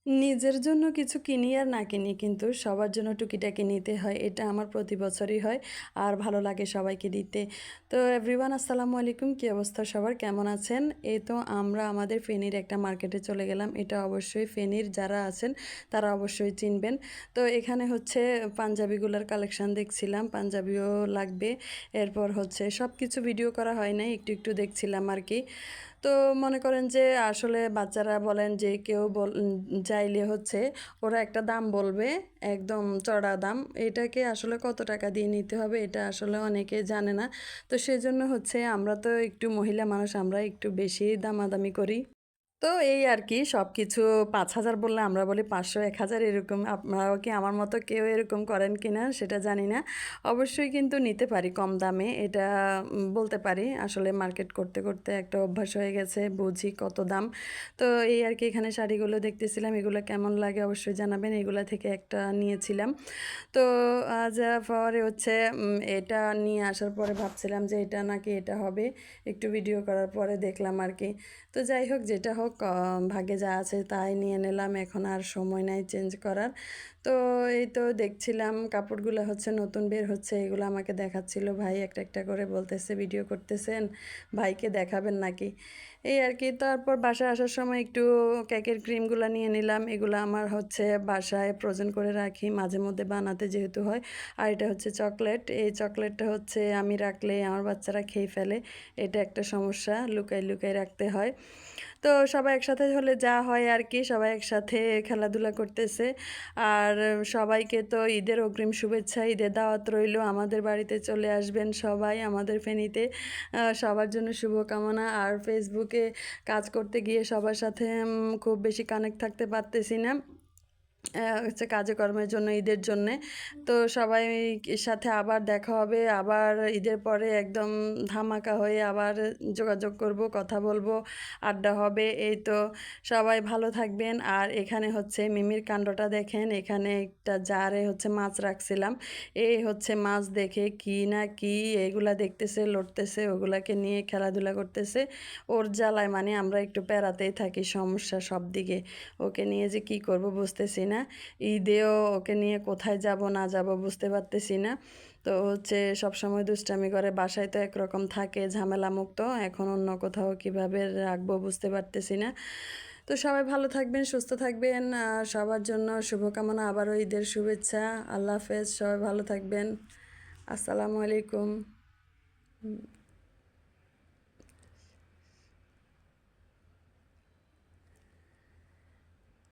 নিজের জন্য কিছু কিনি আর না কিনি কিন্তু সবার জন্য টুকিটাকি নিতে হয়। এটা আমার প্রতি বছরই হয় আর ভালো লাগে সবাইকে দিতে। তো এভরিওয়ান আসসালামু আলাইকুম। কী অবস্থা সবার? কেমন আছেন? এই তো আমরা আমাদের ফেনীর একটা মার্কেটে চলে গেলাম। এটা অবশ্যই ফেনীর যারা আছেন তারা অবশ্যই চিনবেন। তো এখানে হচ্ছে পাঞ্জাবিগুলার কালেকশান দেখছিলাম। পাঞ্জাবিও লাগবে। এরপর হচ্ছে সব কিছু ভিডিও করা হয় নাই। একটু, একটু দেখছিলাম আরকি। তো মনে করেন যে আসলে বাচ্চারা বলেন যে কেউ চাইলে হচ্ছে ওরা একটা দাম বলবে, একদম চড়া দাম। এটাকে আসলে কত টাকা দিয়ে নিতে হবে এটা আসলে অনেকে জানে না। তো সেজন্য হচ্ছে আমরা তো একটু মহিলা মানুষ, আমরা একটু বেশি দামাদামি করি। তো এই আর কি সবকিছু ৫,০০০ বললে আমরা বলি ৫০০, ১,০০০ এরকম। আপনারাও কি আমার মতো কেউ এরকম করেন কিনা সেটা জানি না। অবশ্যই কিন্তু নিতে পারি কম দামে এটা বলতে পারি। আসলে মার্কেট করতে, করতে একটা অভ্যাস হয়ে গেছে, বুঝি কত দাম। তো এই আর কি এখানে শাড়িগুলো দেখতেছিলাম, এগুলো কেমন লাগে অবশ্যই জানাবেন। এগুলা থেকে একটা নিয়েছিলাম। তো যাওয়ার পরে হচ্ছে এটা নিয়ে আসার পরে ভাবছিলাম যে এটা নাকি এটা হবে। একটু ভিডিও করার পরে দেখলাম আর কি। তো যাই হোক যেটা হোক ভাগ্যে যা আছে তাই নিয়ে নিলাম। এখন আর সময় নাই চেঞ্জ করার। তো এই তো দেখছিলাম কাপড়গুলো হচ্ছে নতুন বের হচ্ছে, এগুলো আমাকে দেখাচ্ছিল ভাই। একটা একটা করে বলতেছে ভিডিও করতেছেন, ভাইকে দেখাবেন নাকি? এই আর কি। তারপর বাসায় আসার সময় একটু কেকের ক্রিমগুলো নিয়ে নিলাম। এগুলো আমার হচ্ছে বাসায় ফ্রোজেন করে রাখি, মাঝে মধ্যে বানাতে যেহেতু হয়। আর এটা হচ্ছে চকলেট। এই চকলেটটা হচ্ছে আমি রাখলে আমার বাচ্চারা খেয়ে ফেলে। এটা একটা সমস্যা, লুকাই লুকাই রাখতে হয়। তো সবাই একসাথে হলে যা হয় আর কি, সবাই একসাথে খেলাধুলা করতেছে। আর সবাইকে তো ঈদের অগ্রিম শুভেচ্ছা, ঈদের দাওয়াত রইলো। আমাদের বাড়িতে চলে আসবেন সবাই আমাদের ফেনীতে। সবার জন্য শুভকামনা। আর ফেসবুকে কাজ করতে গিয়ে সবার সাথে খুব বেশি কানেক্ট থাকতে পারতেছি না। হচ্ছে কাজে কর্মের জন্য, ঈদের জন্যে। তো সবাই সাথে আবার দেখা হবে। আবার ঈদের পরে একদম ধামাকা হয়ে আবার যোগাযোগ করব, কথা বলবো, আড্ডা হবে। এই তো সবাই ভালো থাকবেন। আর এখানে হচ্ছে মিমির কাণ্ডটা দেখেন। এখানে একটা জারে হচ্ছে মাছ রাখছিলাম। এই হচ্ছে মাছ দেখে কি না কি এগুলা দেখতেছে, লড়তেছে, ওগুলাকে নিয়ে খেলাধুলা করতেছে। ওর জ্বালায় মানে আমরা একটু প্যারাতেই থাকি, সমস্যা সব দিকে। ওকে নিয়ে যে কি করব বুঝতেছি না। ঈদেও ওকে নিয়ে কোথায় যাব না যাব বুঝতে পারতেছি না। তো হচ্ছে সবসময় দুষ্টামি করে, বাসায় তো একরকম থাকে ঝামেলা মুক্ত, এখন অন্য কোথাও কিভাবে রাখবো বুঝতে পারতেছি না। তো সবাই ভালো থাকবেন, সুস্থ থাকবেন। সবার জন্য শুভকামনা, আবারও ঈদের শুভেচ্ছা। আল্লাহ হাফেজ, সবাই ভালো থাকবেন। আসসালামু আলাইকুম।